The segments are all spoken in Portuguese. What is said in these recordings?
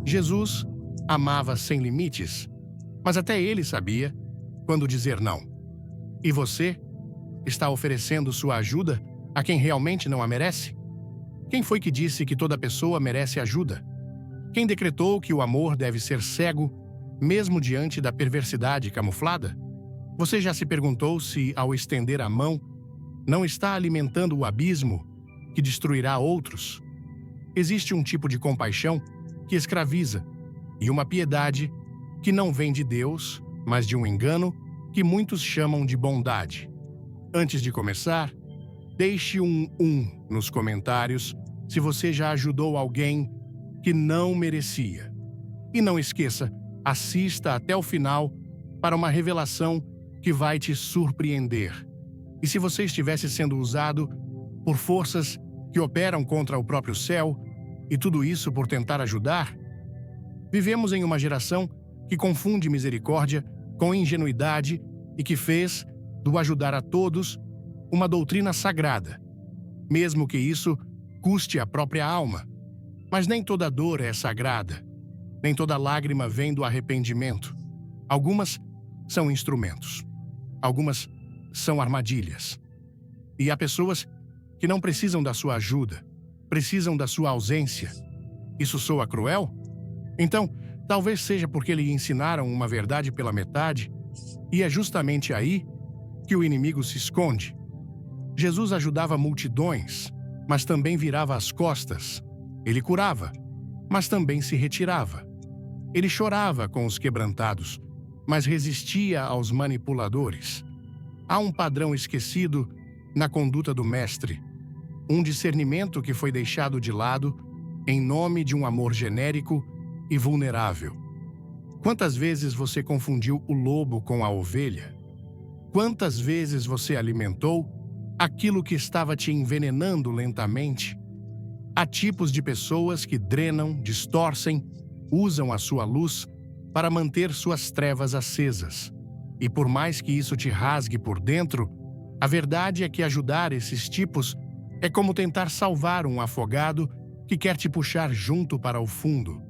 Jesus amava sem limites, mas até ele sabia quando dizer não. E você está oferecendo sua ajuda a quem realmente não a merece? Quem foi que disse que toda pessoa merece ajuda? Quem decretou que o amor deve ser cego, mesmo diante da perversidade camuflada? Você já se perguntou se, ao estender a mão, não está alimentando o abismo que destruirá outros? Existe um tipo de compaixão que escraviza e uma piedade que não vem de Deus, mas de um engano que muitos chamam de bondade. Antes de começar, deixe um nos comentários se você já ajudou alguém que não merecia. E não esqueça, assista até o final para uma revelação que vai te surpreender. E se você estivesse sendo usado por forças que operam contra o próprio céu, e tudo isso por tentar ajudar? Vivemos em uma geração que confunde misericórdia com ingenuidade e que fez do ajudar a todos uma doutrina sagrada, mesmo que isso custe a própria alma. Mas nem toda dor é sagrada, nem toda lágrima vem do arrependimento. Algumas são instrumentos, algumas são armadilhas. E há pessoas que não precisam da sua ajuda, precisam da sua ausência. Isso soa cruel? Então, talvez seja porque lhe ensinaram uma verdade pela metade, e é justamente aí que o inimigo se esconde. Jesus ajudava multidões, mas também virava as costas. Ele curava, mas também se retirava. Ele chorava com os quebrantados, mas resistia aos manipuladores. Há um padrão esquecido na conduta do Mestre, um discernimento que foi deixado de lado em nome de um amor genérico e vulnerável. Quantas vezes você confundiu o lobo com a ovelha? Quantas vezes você alimentou aquilo que estava te envenenando lentamente? Há tipos de pessoas que drenam, distorcem, usam a sua luz para manter suas trevas acesas. E por mais que isso te rasgue por dentro, a verdade é que ajudar esses tipos é como tentar salvar um afogado que quer te puxar junto para o fundo.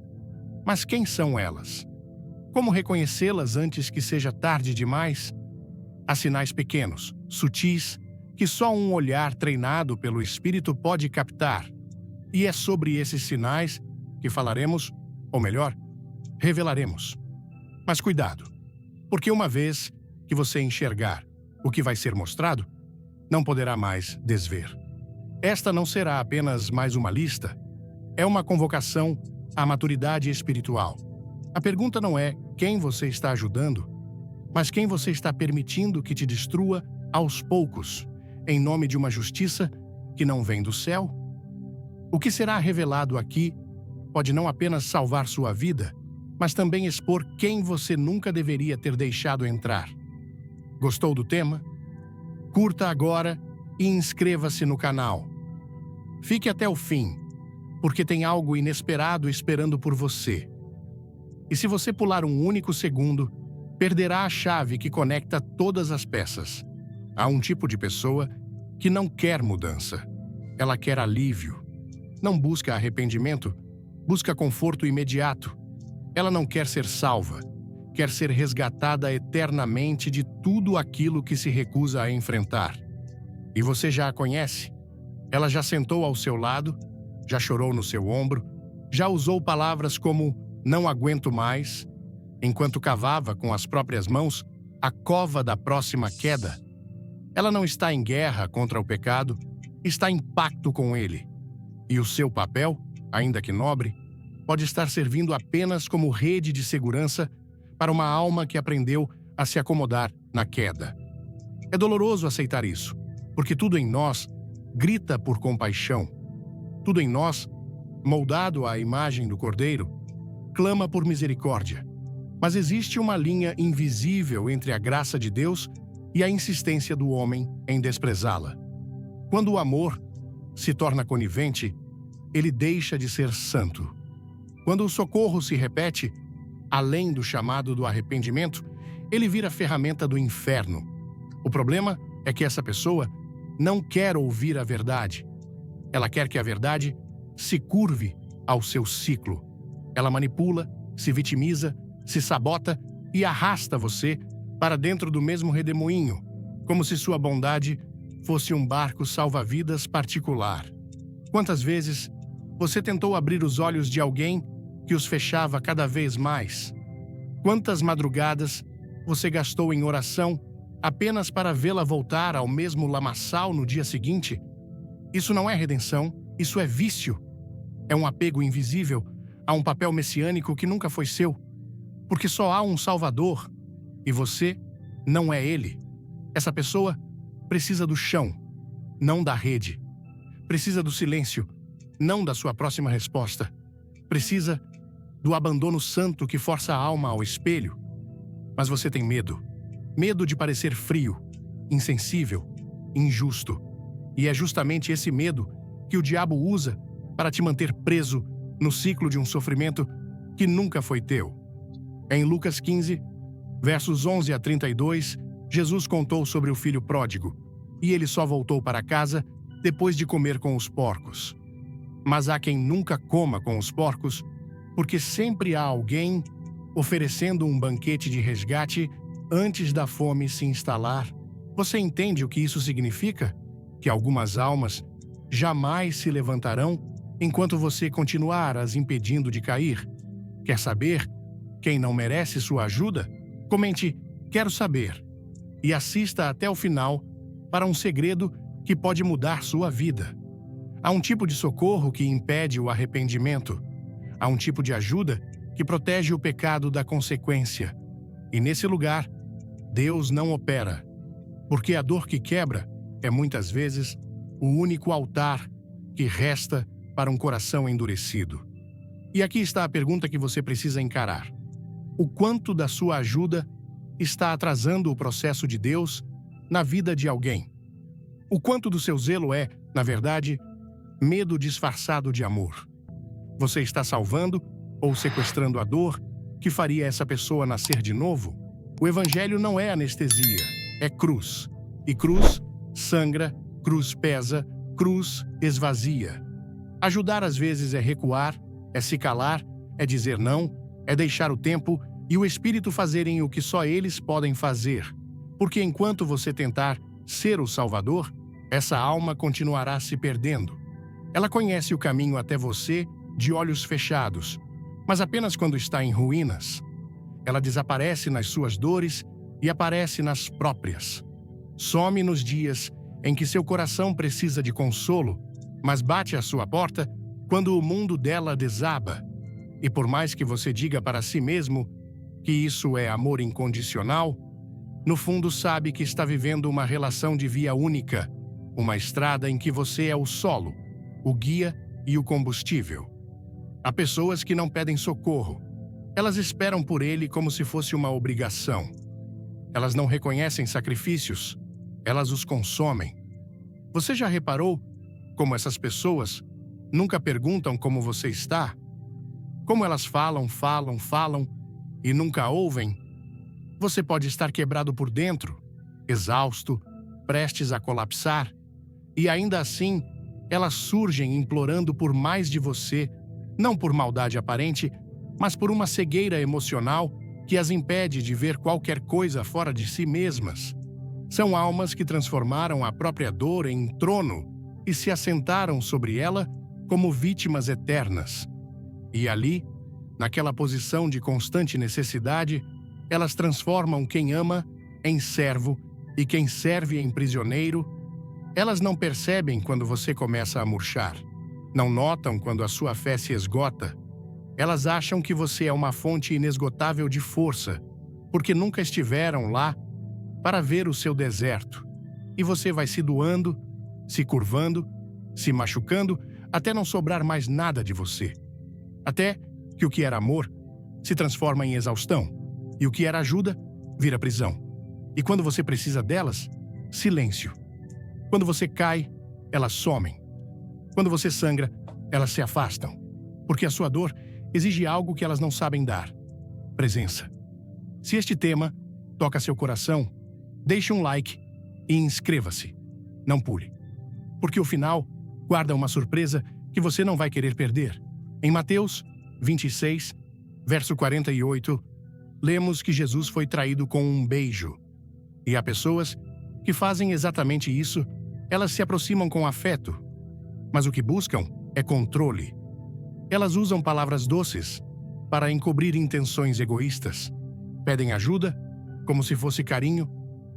Mas quem são elas? Como reconhecê-las antes que seja tarde demais? Há sinais pequenos, sutis, que só um olhar treinado pelo Espírito pode captar. E é sobre esses sinais que falaremos, ou melhor, revelaremos. Mas cuidado, porque uma vez que você enxergar o que vai ser mostrado, não poderá mais desver. Esta não será apenas mais uma lista, é uma convocação à maturidade espiritual. A pergunta não é quem você está ajudando, mas quem você está permitindo que te destrua aos poucos, em nome de uma justiça que não vem do céu. O que será revelado aqui pode não apenas salvar sua vida, mas também expor quem você nunca deveria ter deixado entrar. Gostou do tema? Curta agora e inscreva-se no canal. Fique até o fim, porque tem algo inesperado esperando por você. E se você pular um único segundo, perderá a chave que conecta todas as peças. Há um tipo de pessoa que não quer mudança. Ela quer alívio. Não busca arrependimento, busca conforto imediato. Ela não quer ser salva, quer ser resgatada eternamente de tudo aquilo que se recusa a enfrentar. E você já a conhece? Ela já sentou ao seu lado, já chorou no seu ombro, já usou palavras como "não aguento mais", enquanto cavava com as próprias mãos a cova da próxima queda. Ela não está em guerra contra o pecado, está em pacto com ele. E o seu papel, ainda que nobre, pode estar servindo apenas como rede de segurança para uma alma que aprendeu a se acomodar na queda. É doloroso aceitar isso, porque tudo em nós grita por compaixão. Tudo em nós, moldado à imagem do Cordeiro, clama por misericórdia. Mas existe uma linha invisível entre a graça de Deus e a insistência do homem em desprezá-la. Quando o amor se torna conivente, ele deixa de ser santo. Quando o socorro se repete, além do chamado do arrependimento, ele vira ferramenta do inferno. O problema é que essa pessoa não quer ouvir a verdade. Ela quer que a verdade se curve ao seu ciclo. Ela manipula, se vitimiza, se sabota e arrasta você para dentro do mesmo redemoinho, como se sua bondade fosse um barco salva-vidas particular. Quantas vezes você tentou abrir os olhos de alguém que os fechava cada vez mais? Quantas madrugadas você gastou em oração apenas para vê-la voltar ao mesmo lamaçal no dia seguinte? Isso não é redenção, isso é vício. É um apego invisível a um papel messiânico que nunca foi seu, porque só há um Salvador e você não é ele. Essa pessoa precisa do chão, não da rede. Precisa do silêncio, não da sua próxima resposta. Precisa do abandono santo que força a alma ao espelho. Mas você tem medo. Medo de parecer frio, insensível, injusto. E é justamente esse medo que o diabo usa para te manter preso no ciclo de um sofrimento que nunca foi teu. Em Lucas 15, versos 11 a 32, Jesus contou sobre o filho pródigo, e ele só voltou para casa depois de comer com os porcos. Mas há quem nunca coma com os porcos, porque sempre há alguém oferecendo um banquete de resgate antes da fome se instalar. Você entende o que isso significa? Que algumas almas jamais se levantarão enquanto você continuar as impedindo de cair. Quer saber quem não merece sua ajuda? Comente "Quero saber" e assista até o final para um segredo que pode mudar sua vida. Há um tipo de socorro que impede o arrependimento. Há um tipo de ajuda que protege o pecado da consequência. E nesse lugar, Deus não opera, porque a dor que quebra é muitas vezes o único altar que resta para um coração endurecido. E aqui está a pergunta que você precisa encarar: o quanto da sua ajuda está atrasando o processo de Deus na vida de alguém? O quanto do seu zelo é, na verdade, medo disfarçado de amor? Você está salvando ou sequestrando a dor que faria essa pessoa nascer de novo? O evangelho não é anestesia, é cruz. E cruz sangra, cruz pesa, cruz esvazia. Ajudar às vezes é recuar, é se calar, é dizer não, é deixar o tempo e o Espírito fazerem o que só eles podem fazer. Porque enquanto você tentar ser o Salvador, essa alma continuará se perdendo. Ela conhece o caminho até você de olhos fechados, mas apenas quando está em ruínas. Ela desaparece nas suas dores e aparece nas próprias. Some nos dias em que seu coração precisa de consolo, mas bate à sua porta quando o mundo dela desaba. E por mais que você diga para si mesmo que isso é amor incondicional, no fundo sabe que está vivendo uma relação de via única, uma estrada em que você é o solo, o guia e o combustível. Há pessoas que não pedem socorro. Elas esperam por ele como se fosse uma obrigação. Elas não reconhecem sacrifícios, elas os consomem. Você já reparou como essas pessoas nunca perguntam como você está? Como elas falam e nunca ouvem? Você pode estar quebrado por dentro, exausto, prestes a colapsar, e ainda assim elas surgem implorando por mais de você, não por maldade aparente, mas por uma cegueira emocional que as impede de ver qualquer coisa fora de si mesmas. São almas que transformaram a própria dor em trono e se assentaram sobre ela como vítimas eternas. E ali, naquela posição de constante necessidade, elas transformam quem ama em servo e quem serve em prisioneiro. Elas não percebem quando você começa a murchar. Não notam quando a sua fé se esgota. Elas acham que você é uma fonte inesgotável de força, porque nunca estiveram lá para ver o seu deserto. E você vai se doando, se curvando, se machucando, até não sobrar mais nada de você. Até que o que era amor se transforma em exaustão, e o que era ajuda vira prisão. E quando você precisa delas, silêncio. Quando você cai, elas somem. Quando você sangra, elas se afastam, porque a sua dor exige algo que elas não sabem dar: presença. Se este tema toca seu coração, deixe um like e inscreva-se. Não pule, porque o final guarda uma surpresa que você não vai querer perder. Em Mateus 26, verso 48, lemos que Jesus foi traído com um beijo. E há pessoas que fazem exatamente isso, elas se aproximam com afeto, mas o que buscam é controle. Elas usam palavras doces para encobrir intenções egoístas. Pedem ajuda, como se fosse carinho,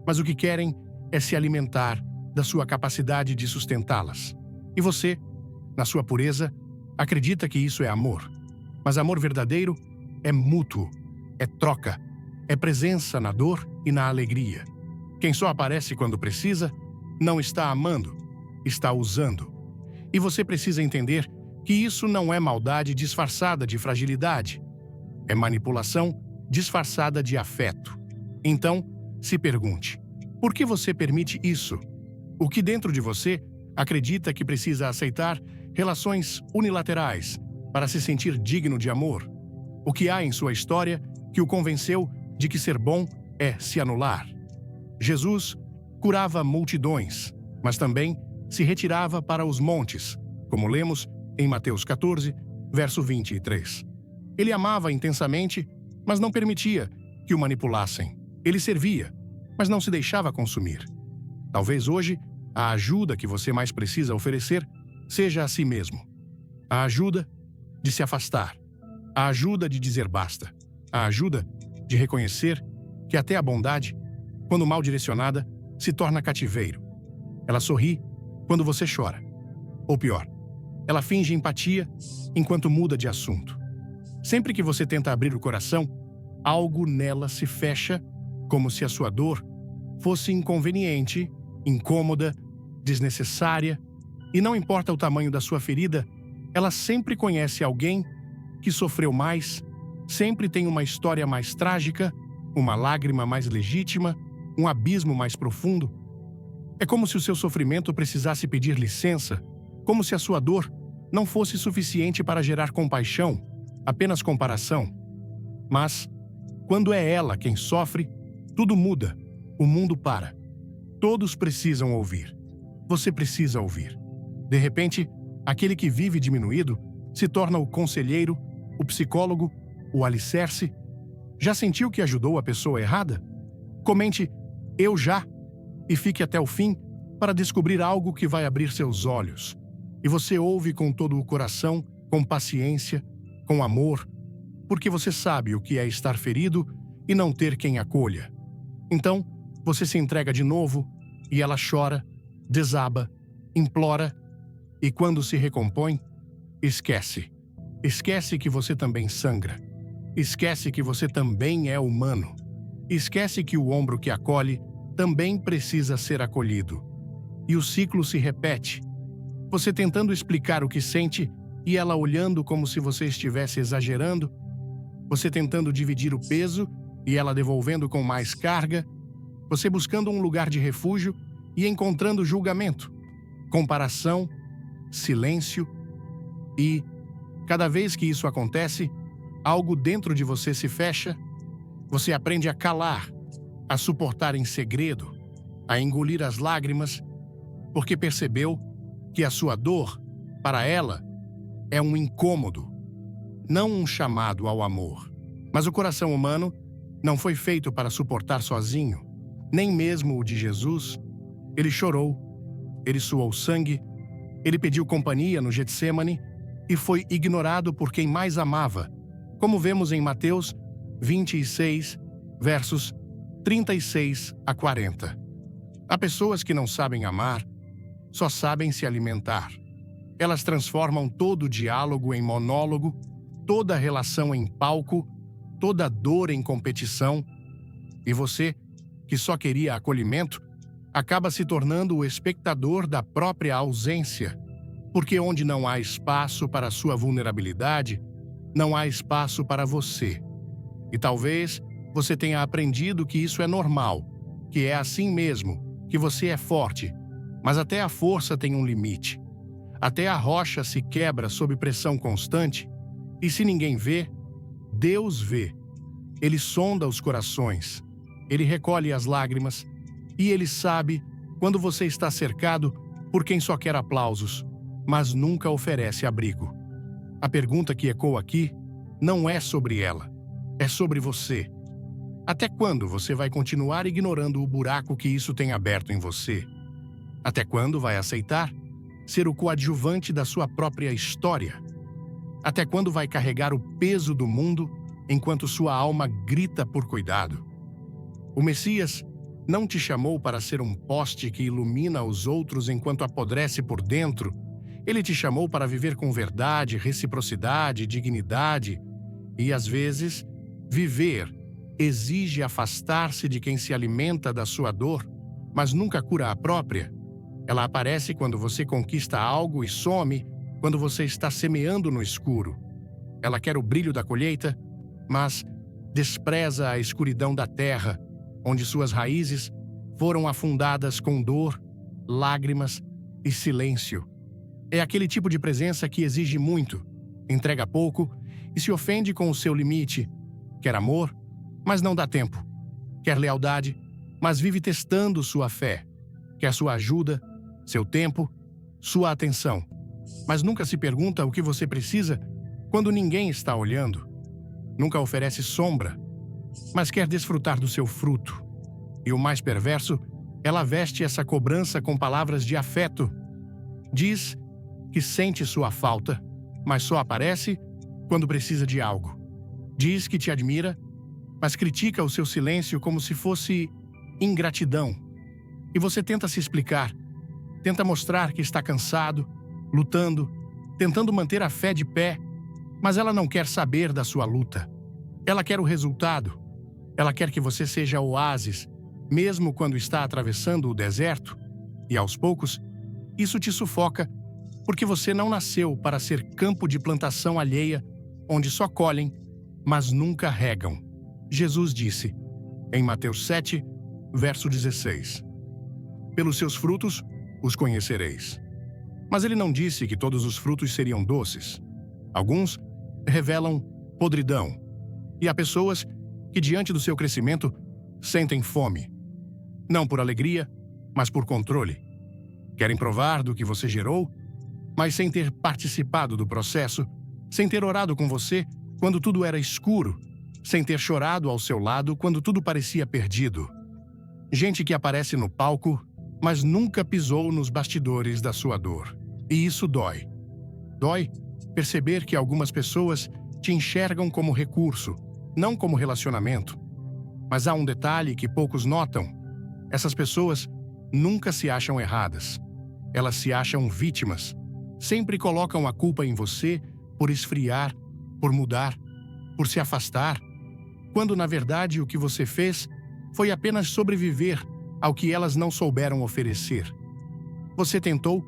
mas o que querem é se alimentar da sua capacidade de sustentá-las. E você, na sua pureza, acredita que isso é amor. Mas amor verdadeiro é mútuo, é troca, é presença na dor e na alegria. Quem só aparece quando precisa, não está amando, está usando. E você precisa entender que isso não é maldade disfarçada de fragilidade. É manipulação disfarçada de afeto. Então, se pergunte, por que você permite isso? O que dentro de você acredita que precisa aceitar relações unilaterais para se sentir digno de amor? O que há em sua história que o convenceu de que ser bom é se anular? Jesus curava multidões, mas também se retirava para os montes, como lemos em Mateus 14, verso 23. Ele amava intensamente, mas não permitia que o manipulassem. Ele servia, mas não se deixava consumir. Talvez hoje, a ajuda que você mais precisa oferecer seja a si mesmo. A ajuda de se afastar. A ajuda de dizer basta. A ajuda de reconhecer que até a bondade, quando mal direcionada, se torna cativeiro. Ela sorri quando você chora. Ou pior, ela finge empatia enquanto muda de assunto. Sempre que você tenta abrir o coração, algo nela se fecha, como se a sua dor fosse inconveniente, incômoda, desnecessária, e não importa o tamanho da sua ferida, ela sempre conhece alguém que sofreu mais, sempre tem uma história mais trágica, uma lágrima mais legítima, um abismo mais profundo. É como se o seu sofrimento precisasse pedir licença, como se a sua dor não fosse suficiente para gerar compaixão, apenas comparação. Mas, quando é ela quem sofre, tudo muda, o mundo para. Todos precisam ouvir. Você precisa ouvir. De repente, aquele que vive diminuído se torna o conselheiro, o psicólogo, o alicerce. Já sentiu que ajudou a pessoa errada? Comente "eu já" e fique até o fim para descobrir algo que vai abrir seus olhos. E você ouve com todo o coração, com paciência, com amor, porque você sabe o que é estar ferido e não ter quem acolha. Então, você se entrega de novo e ela chora, desaba, implora, e quando se recompõe, esquece. Esquece que você também sangra. Esquece que você também é humano. Esquece que o ombro que acolhe também precisa ser acolhido. E o ciclo se repete. Você tentando explicar o que sente e ela olhando como se você estivesse exagerando. Você tentando dividir o peso e ela devolvendo com mais carga. Você buscando um lugar de refúgio e encontrando julgamento, comparação, silêncio e, cada vez que isso acontece, algo dentro de você se fecha. Você aprende a calar, a suportar em segredo, a engolir as lágrimas, porque percebeu que a sua dor, para ela, é um incômodo, não um chamado ao amor. Mas o coração humano não foi feito para suportar sozinho, nem mesmo o de Jesus. Ele chorou, ele suou sangue, ele pediu companhia no Getsêmani e foi ignorado por quem mais amava, como vemos em Mateus 26, versos 36 a 40. Há pessoas que não sabem amar, só sabem se alimentar. Elas transformam todo o diálogo em monólogo, toda relação em palco, toda dor em competição. E você, que só queria acolhimento, acaba se tornando o espectador da própria ausência. Porque onde não há espaço para a sua vulnerabilidade, não há espaço para você. E talvez você tenha aprendido que isso é normal, que é assim mesmo, que você é forte. Mas até a força tem um limite. Até a rocha se quebra sob pressão constante. E se ninguém vê, Deus vê. Ele sonda os corações. Ele recolhe as lágrimas. E ele sabe quando você está cercado por quem só quer aplausos, mas nunca oferece abrigo. A pergunta que ecoa aqui não é sobre ela, é sobre você. Até quando você vai continuar ignorando o buraco que isso tem aberto em você? Até quando vai aceitar ser o coadjuvante da sua própria história? Até quando vai carregar o peso do mundo enquanto sua alma grita por cuidado? O Messias não te chamou para ser um poste que ilumina os outros enquanto apodrece por dentro. Ele te chamou para viver com verdade, reciprocidade, dignidade. E, às vezes, viver exige afastar-se de quem se alimenta da sua dor, mas nunca cura a própria. Ela aparece quando você conquista algo e some quando você está semeando no escuro. Ela quer o brilho da colheita, mas despreza a escuridão da terra, onde suas raízes foram afundadas com dor, lágrimas e silêncio. É aquele tipo de presença que exige muito, entrega pouco e se ofende com o seu limite. Quer amor, mas não dá tempo. Quer lealdade, mas vive testando sua fé. Quer sua ajuda, seu tempo, sua atenção. Mas nunca se pergunta o que você precisa quando ninguém está olhando. Nunca oferece sombra, mas quer desfrutar do seu fruto. E o mais perverso, ela veste essa cobrança com palavras de afeto. Diz que sente sua falta, mas só aparece quando precisa de algo. Diz que te admira, mas critica o seu silêncio como se fosse ingratidão. E você tenta se explicar, tenta mostrar que está cansado, lutando, tentando manter a fé de pé, mas ela não quer saber da sua luta. Ela quer o resultado. Ela quer que você seja oásis, mesmo quando está atravessando o deserto. E aos poucos, isso te sufoca, porque você não nasceu para ser campo de plantação alheia, onde só colhem, mas nunca regam. Jesus disse, em Mateus 7, verso 16, pelos seus frutos os conhecereis. Mas ele não disse que todos os frutos seriam doces. Alguns revelam podridão. E há pessoas que, diante do seu crescimento, sentem fome. Não por alegria, mas por controle. Querem provar do que você gerou, mas sem ter participado do processo, sem ter orado com você quando tudo era escuro, sem ter chorado ao seu lado quando tudo parecia perdido. Gente que aparece no palco, mas nunca pisou nos bastidores da sua dor. E isso dói. Dói perceber que algumas pessoas te enxergam como recurso, não como relacionamento. Mas há um detalhe que poucos notam. Essas pessoas nunca se acham erradas. Elas se acham vítimas. Sempre colocam a culpa em você por esfriar, por mudar, por se afastar, quando na verdade o que você fez foi apenas sobreviver ao que elas não souberam oferecer. Você tentou,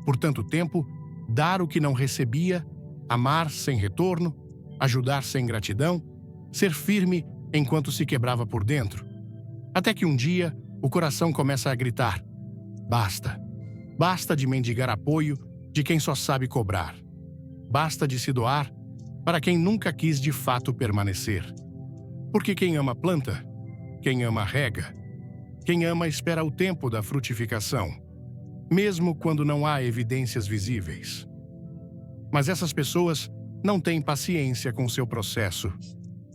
por tanto tempo, dar o que não recebia, amar sem retorno, ajudar sem gratidão, ser firme enquanto se quebrava por dentro. Até que um dia, o coração começa a gritar: basta. Basta de mendigar apoio de quem só sabe cobrar. Basta de se doar para quem nunca quis de fato permanecer. Porque quem ama planta, quem ama rega, quem ama espera o tempo da frutificação, mesmo quando não há evidências visíveis. Mas essas pessoas não têm paciência com seu processo.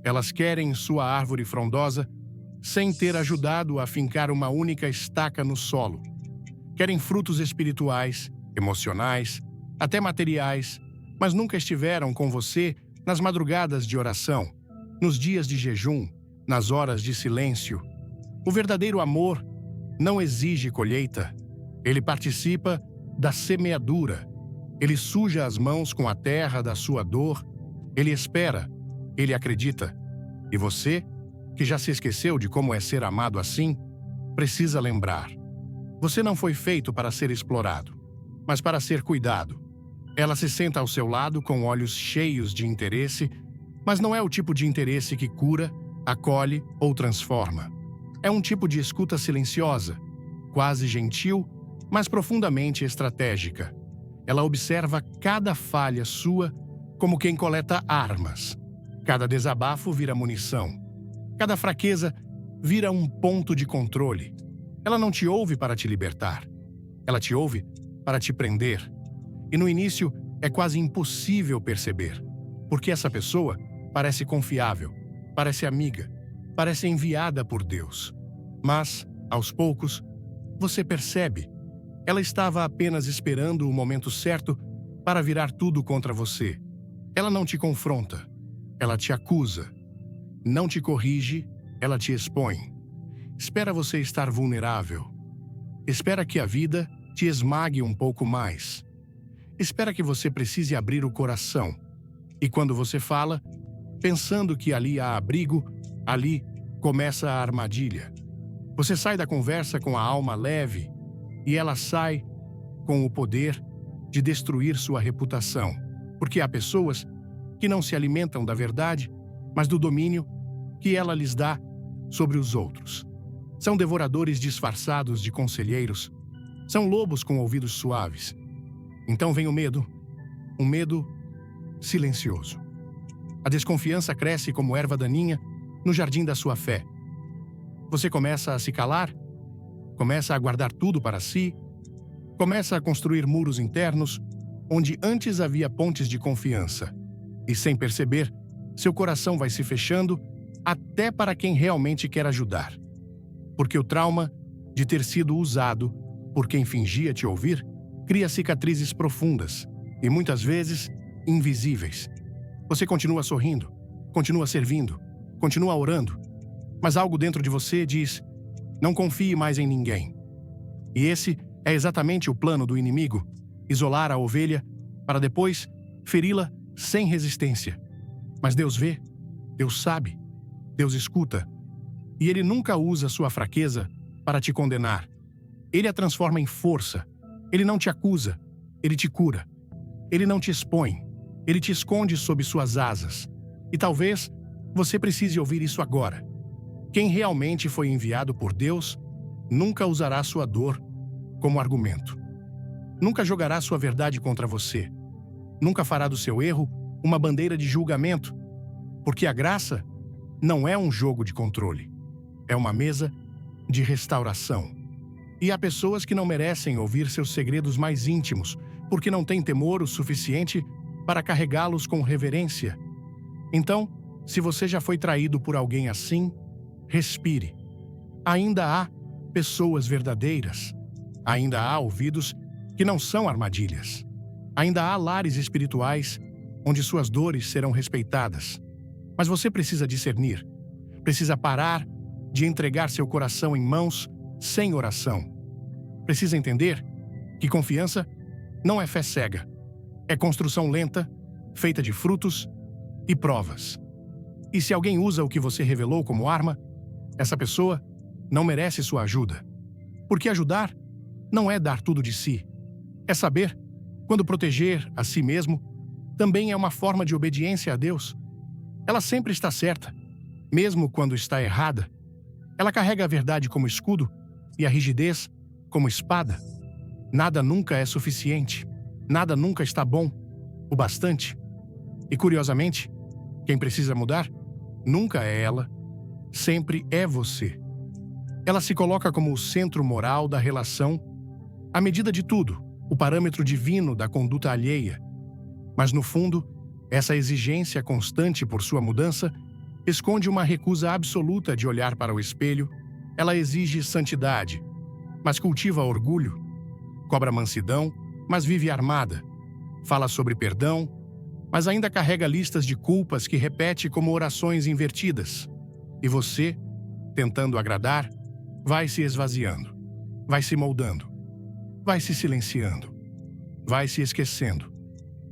Elas querem sua árvore frondosa sem ter ajudado a fincar uma única estaca no solo. Querem frutos espirituais, emocionais, até materiais, mas nunca estiveram com você nas madrugadas de oração, nos dias de jejum, nas horas de silêncio. O verdadeiro amor não exige colheita. Ele participa da semeadura. Ele suja as mãos com a terra da sua dor. Ele espera. Ele acredita. E você, que já se esqueceu de como é ser amado assim, precisa lembrar. Você não foi feito para ser explorado, mas para ser cuidado. Ela se senta ao seu lado com olhos cheios de interesse, mas não é o tipo de interesse que cura, acolhe ou transforma. É um tipo de escuta silenciosa, quase gentil, mas profundamente estratégica. Ela observa cada falha sua como quem coleta armas. Cada desabafo vira munição. Cada fraqueza vira um ponto de controle. Ela não te ouve para te libertar. Ela te ouve para te prender. E no início é quase impossível perceber, porque essa pessoa parece confiável, parece amiga, parece enviada por Deus. Mas, aos poucos, você percebe, ela estava apenas esperando o momento certo para virar tudo contra você. Ela não te confronta, ela te acusa. Não te corrige, ela te expõe. Espera você estar vulnerável. Espera que a vida te esmague um pouco mais. Espera que você precise abrir o coração. E quando você fala, pensando que ali há abrigo, ali começa a armadilha. Você sai da conversa com a alma leve e ela sai com o poder de destruir sua reputação. Porque há pessoas que não se alimentam da verdade, mas do domínio que ela lhes dá sobre os outros. São devoradores disfarçados de conselheiros. São lobos com ouvidos suaves. Então vem o medo, um medo silencioso. A desconfiança cresce como erva daninha no jardim da sua fé. Você começa a se calar, começa a guardar tudo para si, começa a construir muros internos onde antes havia pontes de confiança. E sem perceber, seu coração vai se fechando até para quem realmente quer ajudar. Porque o trauma de ter sido usado por quem fingia te ouvir cria cicatrizes profundas e muitas vezes invisíveis. Você continua sorrindo, continua servindo, continua orando, mas algo dentro de você diz: não confie mais em ninguém. E esse é exatamente o plano do inimigo: isolar a ovelha para depois feri-la sem resistência. Mas Deus vê, Deus sabe, Deus escuta, e Ele nunca usa sua fraqueza para te condenar. Ele a transforma em força. Ele não te acusa, Ele te cura. Ele não te expõe, Ele te esconde sob suas asas. E talvez você precise ouvir isso agora. Quem realmente foi enviado por Deus nunca usará sua dor como argumento. Nunca jogará sua verdade contra você. Nunca fará do seu erro uma bandeira de julgamento. Porque a graça não é um jogo de controle. É uma mesa de restauração. E há pessoas que não merecem ouvir seus segredos mais íntimos, porque não têm temor o suficiente para carregá-los com reverência. Então, se você já foi traído por alguém assim, respire. Ainda há pessoas verdadeiras. Ainda há ouvidos que não são armadilhas. Ainda há lares espirituais onde suas dores serão respeitadas. Mas você precisa discernir. Precisa parar de entregar seu coração em mãos sem oração. Precisa entender que confiança não é fé cega. É construção lenta, feita de frutos e provas. E se alguém usa o que você revelou como arma, essa pessoa não merece sua ajuda. Porque ajudar não é dar tudo de si. É saber quando proteger a si mesmo também é uma forma de obediência a Deus. Ela sempre está certa, mesmo quando está errada. Ela carrega a verdade como escudo e a rigidez como espada. Nada nunca é suficiente. Nada nunca está bom o bastante. E, curiosamente, quem precisa mudar nunca é ela, sempre é você. Ela se coloca como o centro moral da relação, a medida de tudo, o parâmetro divino da conduta alheia. Mas, no fundo, essa exigência constante por sua mudança esconde uma recusa absoluta de olhar para o espelho. Ela exige santidade, mas cultiva orgulho. Cobra mansidão, mas vive armada. Fala sobre perdão, mas ainda carrega listas de culpas que repete como orações invertidas. E você, tentando agradar, vai se esvaziando, vai se moldando, vai se silenciando, vai se esquecendo.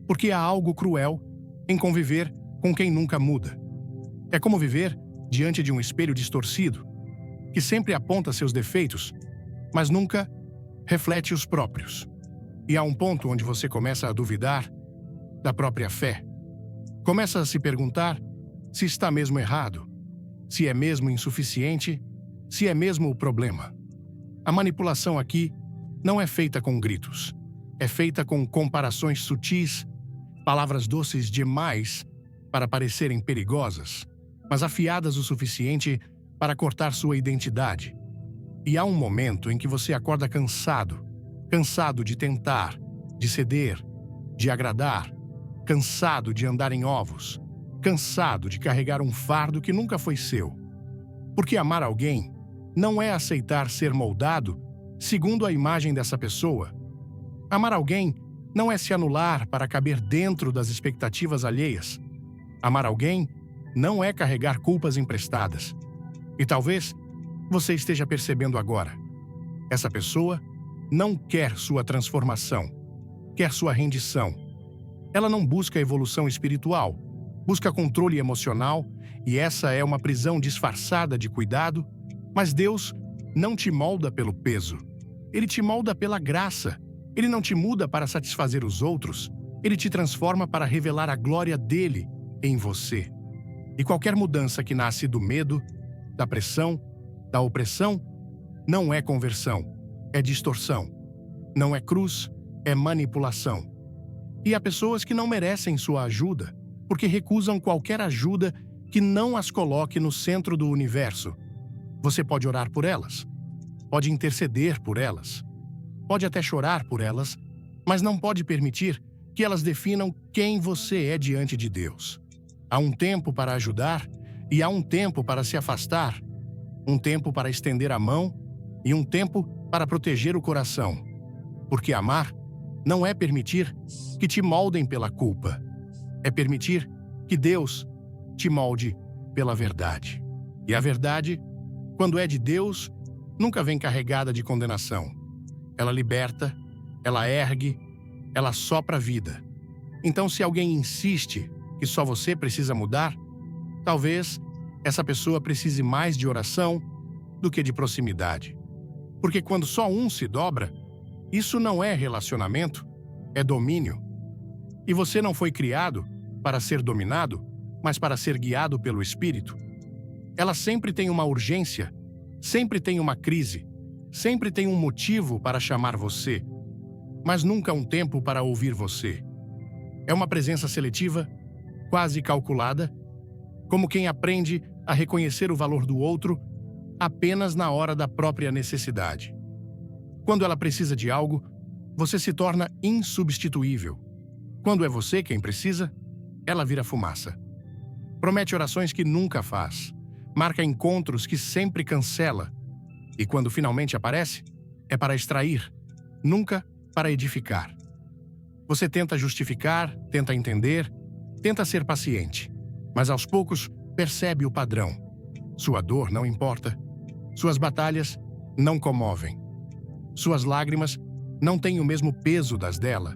Porque há algo cruel em conviver com quem nunca muda. É como viver diante de um espelho distorcido, que sempre aponta seus defeitos, mas nunca reflete os próprios. E há um ponto onde você começa a duvidar da própria fé. Começa a se perguntar se está mesmo errado, se é mesmo insuficiente, se é mesmo o problema. A manipulação aqui não é feita com gritos. É feita com comparações sutis, palavras doces demais para parecerem perigosas, mas afiadas o suficiente para cortar sua identidade. E há um momento em que você acorda cansado, cansado de tentar, de ceder, de agradar, cansado de andar em ovos, cansado de carregar um fardo que nunca foi seu. Porque amar alguém não é aceitar ser moldado segundo a imagem dessa pessoa. Amar alguém não é se anular para caber dentro das expectativas alheias. Amar alguém não é carregar culpas emprestadas. E talvez você esteja percebendo agora. Essa pessoa não quer sua transformação, quer sua rendição. Ela não busca evolução espiritual, busca controle emocional, e essa é uma prisão disfarçada de cuidado. Mas Deus não te molda pelo peso. Ele te molda pela graça. Ele não te muda para satisfazer os outros. Ele te transforma para revelar a glória dele em você. E qualquer mudança que nasce do medo, da pressão, da opressão, não é conversão, é distorção. Não é cruz, é manipulação. E há pessoas que não merecem sua ajuda, porque recusam qualquer ajuda que não as coloque no centro do universo. Você pode orar por elas, pode interceder por elas, pode até chorar por elas, mas não pode permitir que elas definam quem você é diante de Deus. Há um tempo para ajudar e há um tempo para se afastar, um tempo para estender a mão e um tempo para proteger o coração. Porque amar não é permitir que te moldem pela culpa, é permitir que Deus te molde pela verdade. E a verdade, quando é de Deus, nunca vem carregada de condenação. Ela liberta, ela ergue, ela sopra a vida. Então, se alguém insiste que só você precisa mudar, talvez essa pessoa precise mais de oração do que de proximidade. Porque quando só um se dobra, isso não é relacionamento, é domínio. E você não foi criado para ser dominado, mas para ser guiado pelo Espírito. Ela sempre tem uma urgência, sempre tem uma crise, sempre tem um motivo para chamar você, mas nunca um tempo para ouvir você. É uma presença seletiva, quase calculada, como quem aprende a reconhecer o valor do outro apenas na hora da própria necessidade. Quando ela precisa de algo, você se torna insubstituível. Quando é você quem precisa, ela vira fumaça. Promete orações que nunca faz, marca encontros que sempre cancela, e quando finalmente aparece, é para extrair, nunca para edificar. Você tenta justificar, tenta entender, tenta ser paciente, mas aos poucos percebe o padrão. Sua dor não importa, suas batalhas não comovem, suas lágrimas não têm o mesmo peso das dela.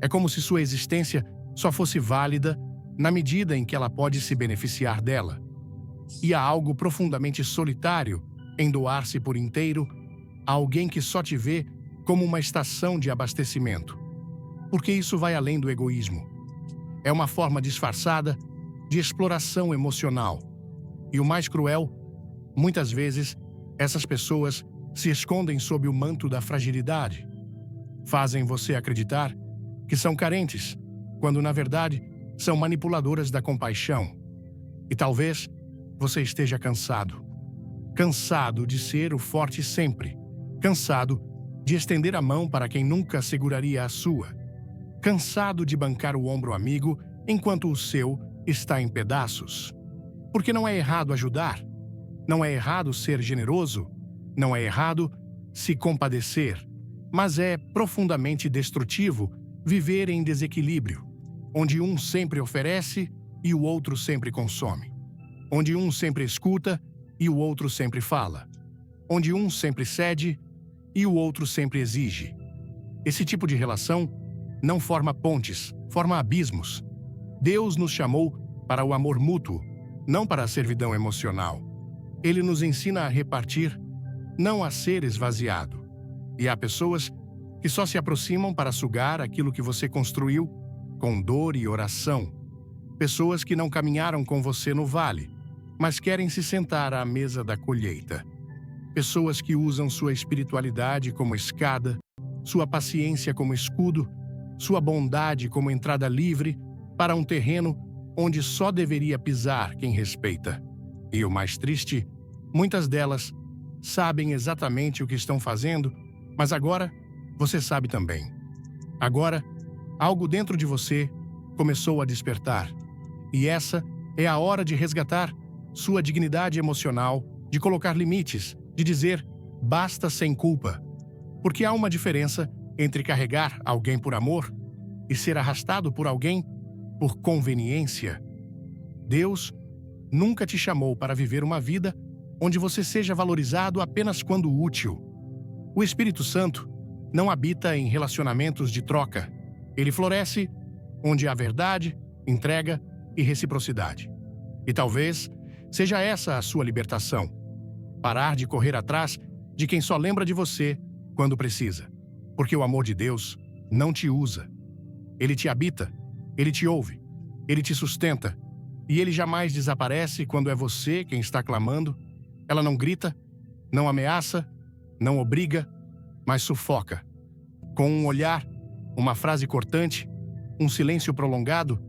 É como se sua existência só fosse válida na medida em que ela pode se beneficiar dela. E há algo profundamente solitário em doar-se por inteiro a alguém que só te vê como uma estação de abastecimento. Porque isso vai além do egoísmo. É uma forma disfarçada de exploração emocional. E o mais cruel, muitas vezes, essas pessoas se escondem sob o manto da fragilidade. Fazem você acreditar que são carentes, quando na verdade são manipuladoras da compaixão. E talvez você esteja cansado. Cansado de ser o forte sempre. Cansado de estender a mão para quem nunca seguraria a sua. Cansado de bancar o ombro amigo enquanto o seu está em pedaços. Porque não é errado ajudar. Não é errado ser generoso. Não é errado se compadecer. Mas é profundamente destrutivo viver em desequilíbrio, onde um sempre oferece e o outro sempre consome. Onde um sempre escuta e o outro sempre fala. Onde um sempre cede e o outro sempre exige. Esse tipo de relação não forma pontes, forma abismos. Deus nos chamou para o amor mútuo, não para a servidão emocional. Ele nos ensina a repartir, não a ser esvaziado. E há pessoas que só se aproximam para sugar aquilo que você construiu com dor e oração. Pessoas que não caminharam com você no vale, mas querem se sentar à mesa da colheita. Pessoas que usam sua espiritualidade como escada, sua paciência como escudo, sua bondade como entrada livre para um terreno onde só deveria pisar quem respeita. E o mais triste, muitas delas sabem exatamente o que estão fazendo, mas agora você sabe também. Agora, algo dentro de você começou a despertar, E essa é a hora de resgatar sua dignidade emocional, de colocar limites, de dizer basta sem culpa. Porque há uma diferença entre carregar alguém por amor e ser arrastado por alguém por conveniência. Deus nunca te chamou para viver uma vida onde você seja valorizado apenas quando útil. O Espírito Santo não habita em relacionamentos de troca. Ele floresce onde há verdade, entrega e reciprocidade. E talvez seja essa a sua libertação. Parar de correr atrás de quem só lembra de você quando precisa. Porque o amor de Deus não te usa. Ele te habita, ele te ouve, ele te sustenta, e ele jamais desaparece quando é você quem está clamando. Ela não grita, não ameaça, não obriga, mas sufoca. Com um olhar, uma frase cortante, um silêncio prolongado,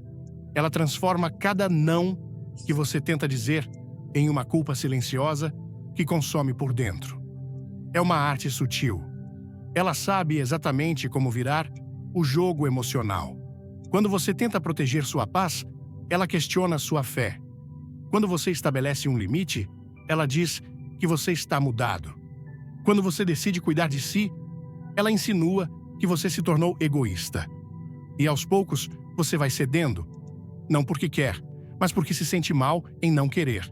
ela transforma cada não que você tenta dizer em uma culpa silenciosa que consome por dentro. É uma arte sutil. Ela sabe exatamente como virar o jogo emocional. Quando você tenta proteger sua paz, ela questiona sua fé. Quando você estabelece um limite, ela diz que você está mudado. Quando você decide cuidar de si, ela insinua que você se tornou egoísta. E aos poucos, você vai cedendo, não porque quer, mas porque se sente mal em não querer.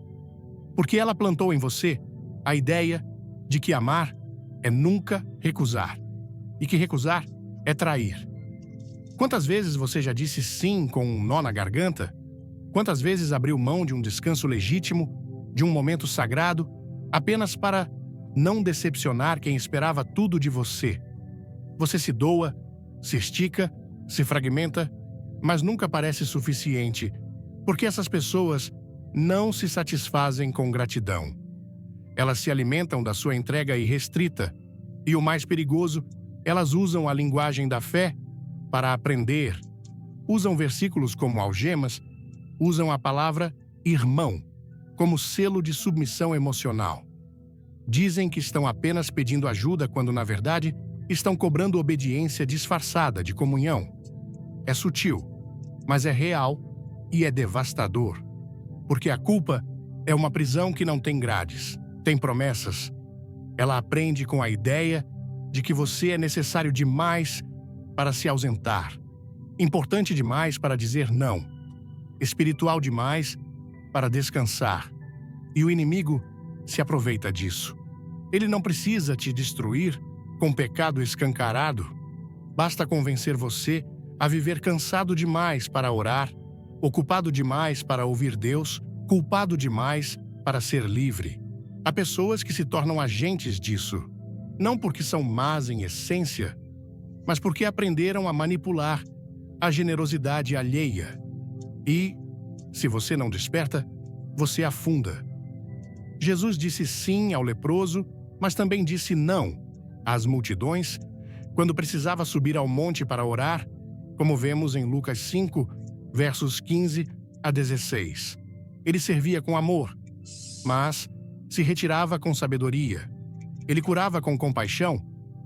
Porque ela plantou em você a ideia de que amar é nunca recusar, e que recusar é trair. Quantas vezes você já disse sim com um nó na garganta? Quantas vezes abriu mão de um descanso legítimo, de um momento sagrado, apenas para não decepcionar quem esperava tudo de você? Você se doa, se estica, se fragmenta, mas nunca parece suficiente, porque essas pessoas não se satisfazem com gratidão. Elas se alimentam da sua entrega irrestrita, e o mais perigoso, elas usam a linguagem da fé para aprender. Usam versículos como algemas, usam a palavra irmão como selo de submissão emocional. Dizem que estão apenas pedindo ajuda quando, na verdade, estão cobrando obediência disfarçada de comunhão. É sutil, mas é real e é devastador. Porque a culpa é uma prisão que não tem grades, tem promessas. Ela aprende com a ideia de que você é necessário demais para se ausentar, importante demais para dizer não, espiritual demais para descansar. E o inimigo se aproveita disso. Ele não precisa te destruir com pecado escancarado. Basta convencer você a viver cansado demais para orar, ocupado demais para ouvir Deus, culpado demais para ser livre. Há pessoas que se tornam agentes disso, não porque são más em essência, mas porque aprenderam a manipular a generosidade alheia. E, se você não desperta, você afunda. Jesus disse sim ao leproso, mas também disse não às multidões quando precisava subir ao monte para orar, como vemos em Lucas 5, versos 15 a 16. Ele servia com amor, mas se retirava com sabedoria. Ele curava com compaixão,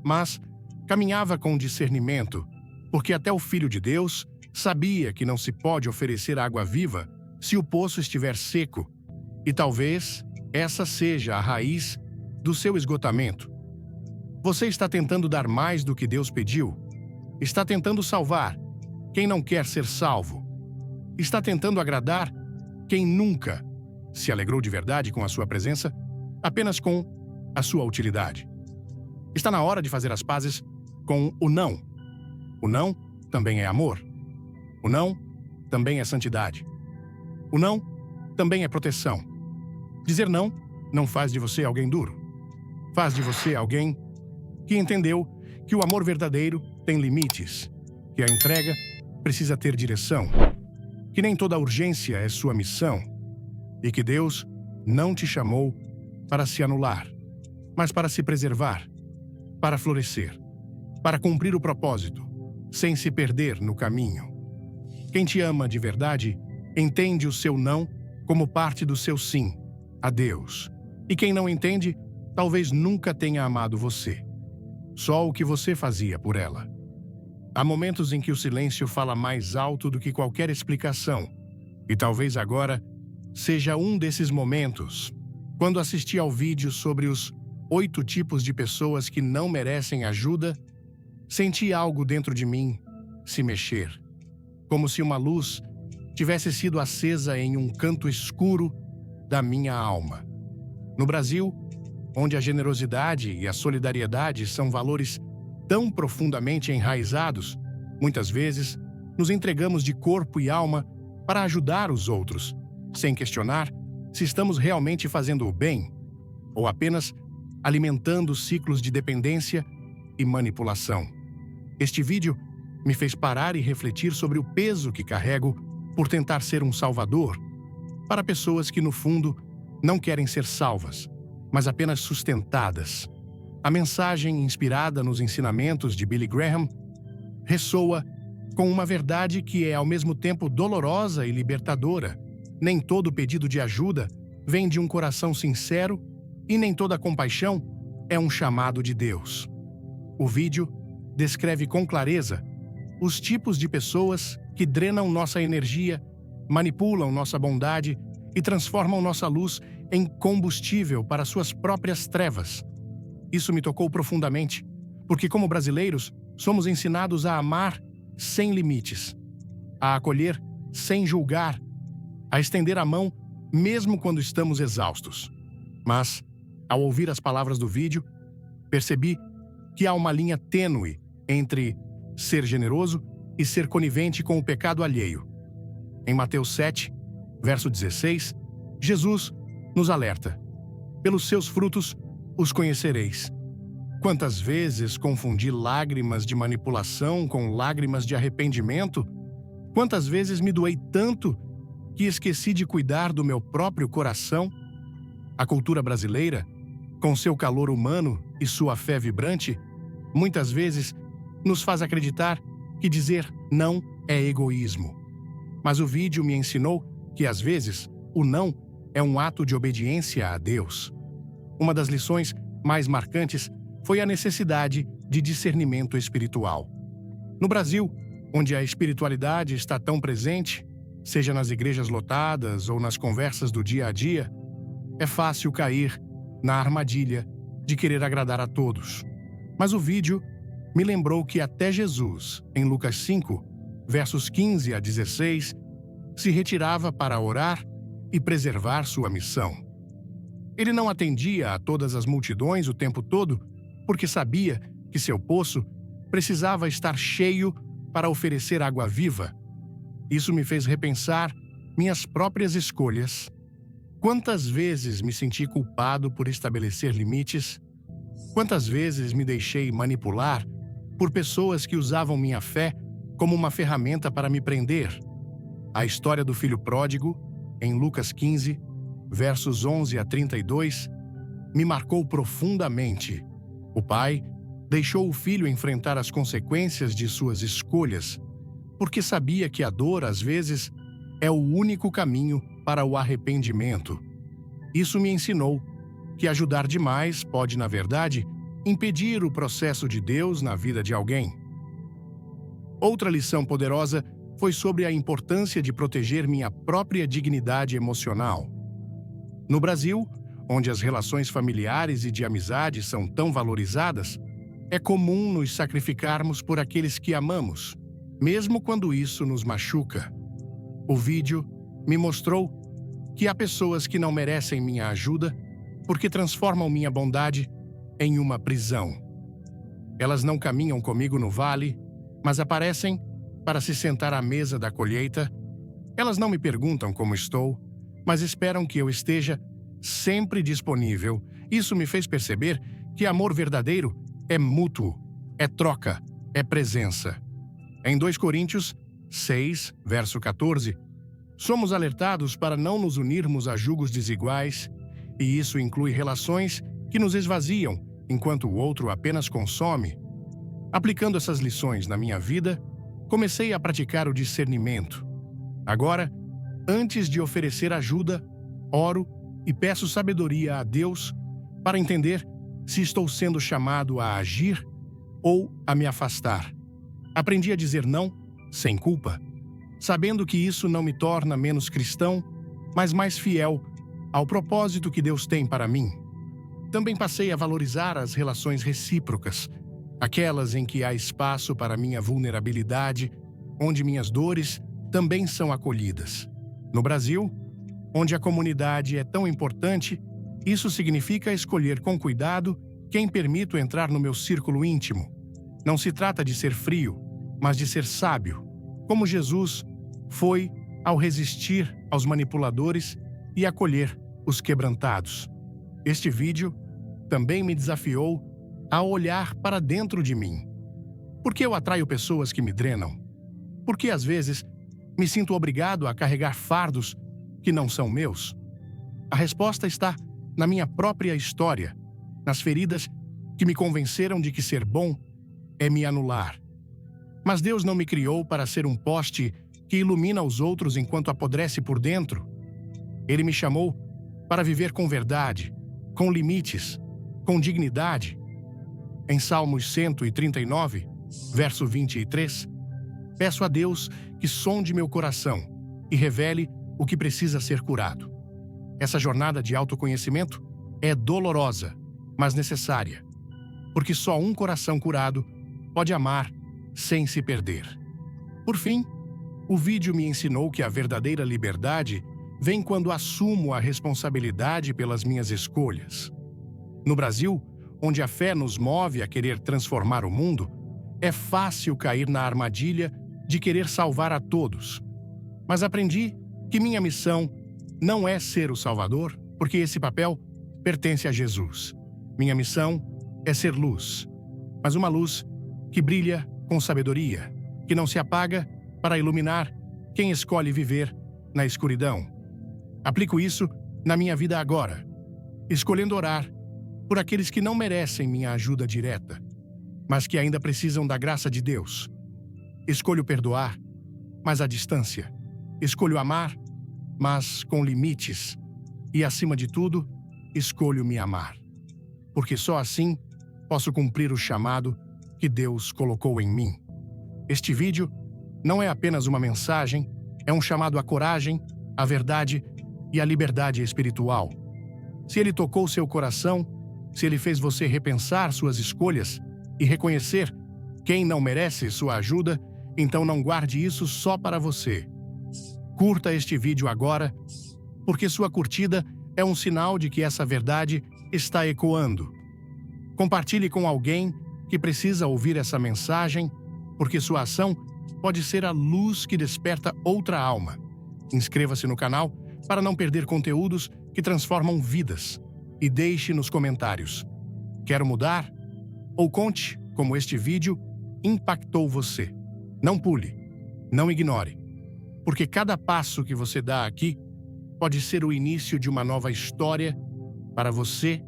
mas caminhava com discernimento, porque até o Filho de Deus sabia que não se pode oferecer água viva se o poço estiver seco. E talvez essa seja a raiz do seu esgotamento. Você está tentando dar mais do que Deus pediu? Está tentando salvar quem não quer ser salvo? Está tentando agradar quem nunca se alegrou de verdade com a sua presença, apenas com a sua utilidade? Está na hora de fazer as pazes com o não. O não também é amor. O não também é santidade. O não também é proteção. Dizer não não faz de você alguém duro. Faz de você alguém que entendeu que o amor verdadeiro tem limites, que a entrega precisa ter direção, que nem toda urgência é sua missão e que Deus não te chamou para se anular, mas para se preservar, para florescer, para cumprir o propósito, sem se perder no caminho. Quem te ama de verdade entende o seu não como parte do seu sim a Deus. E quem não entende, talvez nunca tenha amado você. Só o que você fazia por ela. Há momentos em que o silêncio fala mais alto do que qualquer explicação. E talvez agora seja um desses momentos. Quando assisti ao vídeo sobre os 8 tipos de pessoas que não merecem ajuda, senti algo dentro de mim se mexer, como se uma luz tivesse sido acesa em um canto escuro da minha alma. No Brasil, onde a generosidade e a solidariedade são valores tão profundamente enraizados, muitas vezes nos entregamos de corpo e alma para ajudar os outros, sem questionar se estamos realmente fazendo o bem ou apenas alimentando ciclos de dependência e manipulação. Este vídeo me fez parar e refletir sobre o peso que carrego por tentar ser um salvador para pessoas que, no fundo, não querem ser salvas, mas apenas sustentadas. A mensagem, inspirada nos ensinamentos de Billy Graham, ressoa com uma verdade que é ao mesmo tempo dolorosa e libertadora. Nem todo pedido de ajuda vem de um coração sincero e nem toda compaixão é um chamado de Deus. O vídeo descreve com clareza os tipos de pessoas que drenam nossa energia, manipulam nossa bondade e transformam nossa luz em combustível para suas próprias trevas. Isso me tocou profundamente, porque como brasileiros, somos ensinados a amar sem limites, a acolher sem julgar, a estender a mão mesmo quando estamos exaustos. Mas, ao ouvir as palavras do vídeo, percebi que há uma linha tênue entre ser generoso e ser conivente com o pecado alheio. Em Mateus 7, verso 16, Jesus nos alerta: pelos seus frutos os conhecereis. Quantas vezes confundi lágrimas de manipulação com lágrimas de arrependimento? Quantas vezes me doei tanto que esqueci de cuidar do meu próprio coração? A cultura brasileira, com seu calor humano e sua fé vibrante, muitas vezes nos faz acreditar que dizer não é egoísmo. Mas o vídeo me ensinou que, às vezes, o não é um ato de obediência a Deus. Uma das lições mais marcantes foi a necessidade de discernimento espiritual. No Brasil, onde a espiritualidade está tão presente, seja nas igrejas lotadas ou nas conversas do dia a dia, é fácil cair na armadilha de querer agradar a todos. Mas o vídeo me lembrou que até Jesus, em Lucas 5, versos 15 a 16, se retirava para orar e preservar sua missão. Ele não atendia a todas as multidões o tempo todo, porque sabia que seu poço precisava estar cheio para oferecer água viva. Isso me fez repensar minhas próprias escolhas. Quantas vezes me senti culpado por estabelecer limites? Quantas vezes me deixei manipular por pessoas que usavam minha fé como uma ferramenta para me prender? A história do filho pródigo, em Lucas 15, versos 11 a 32, me marcou profundamente. O pai deixou o filho enfrentar as consequências de suas escolhas, porque sabia que a dor, às vezes, é o único caminho para o arrependimento. Isso me ensinou que ajudar demais pode, na verdade, impedir o processo de Deus na vida de alguém. Outra lição poderosa foi sobre a importância de proteger minha própria dignidade emocional. No Brasil, onde as relações familiares e de amizade são tão valorizadas, é comum nos sacrificarmos por aqueles que amamos, mesmo quando isso nos machuca. O vídeo me mostrou que há pessoas que não merecem minha ajuda porque transformam minha bondade em uma prisão. Elas não caminham comigo no vale, mas aparecem para se sentar à mesa da colheita. Elas não me perguntam como estou, mas esperam que eu esteja sempre disponível. Isso me fez perceber que amor verdadeiro é mútuo, é troca, é presença. Em 2 Coríntios 6, verso 14, somos alertados para não nos unirmos a julgos desiguais, e isso inclui relações que nos esvaziam, enquanto o outro apenas consome. Aplicando essas lições na minha vida, comecei a praticar o discernimento. Agora, antes de oferecer ajuda, oro e peço sabedoria a Deus para entender se estou sendo chamado a agir ou a me afastar. Aprendi a dizer não sem culpa. sabendo que isso não me torna menos cristão, mas mais fiel ao propósito que Deus tem para mim. Também passei a valorizar as relações recíprocas, aquelas em que há espaço para minha vulnerabilidade, onde minhas dores também são acolhidas. No Brasil, onde a comunidade é tão importante, isso significa escolher com cuidado quem permito entrar no meu círculo íntimo. Não se trata de ser frio, mas de ser sábio, como Jesus foi ao resistir aos manipuladores e acolher os quebrantados. Este vídeo também me desafiou a olhar para dentro de mim. Por que eu atraio pessoas que me drenam? Por que, às vezes, me sinto obrigado a carregar fardos que não são meus? A resposta está na minha própria história, nas feridas que me convenceram de que ser bom é me anular. Mas Deus não me criou para ser um poste que ilumina os outros enquanto apodrece por dentro. Ele me chamou para viver com verdade, com limites, com dignidade. Em Salmos 139, verso 23, peço a Deus que sonde meu coração e revele o que precisa ser curado. Essa jornada de autoconhecimento é dolorosa, mas necessária, porque só um coração curado pode amar sem se perder. Por fim, o vídeo me ensinou que a verdadeira liberdade vem quando assumo a responsabilidade pelas minhas escolhas. No Brasil, onde a fé nos move a querer transformar o mundo, é fácil cair na armadilha de querer salvar a todos. Mas aprendi que minha missão não é ser o Salvador, porque esse papel pertence a Jesus. Minha missão é ser luz, mas uma luz que brilha com sabedoria, que não se apaga para iluminar quem escolhe viver na escuridão. Aplico isso na minha vida agora, escolhendo orar por aqueles que não merecem minha ajuda direta, mas que ainda precisam da graça de Deus. Escolho perdoar, mas à distância. Escolho amar, mas com limites. E, acima de tudo, escolho me amar. Porque só assim posso cumprir o chamado que Deus colocou em mim. Este vídeo não é apenas uma mensagem, é um chamado à coragem, à verdade e à liberdade espiritual. Se ele tocou seu coração, se ele fez você repensar suas escolhas e reconhecer quem não merece sua ajuda, então não guarde isso só para você. Curta este vídeo agora, porque sua curtida é um sinal de que essa verdade está ecoando. Compartilhe com alguém que precisa ouvir essa mensagem, porque sua ação pode ser a luz que desperta outra alma. Inscreva-se no canal para não perder conteúdos que transformam vidas. E deixe nos comentários: quero mudar? Ou conte como este vídeo impactou você. Não pule, não ignore, porque cada passo que você dá aqui pode ser o início de uma nova história para você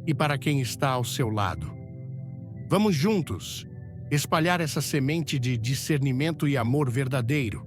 e para quem está ao seu lado. Vamos juntos espalhar essa semente de discernimento e amor verdadeiro.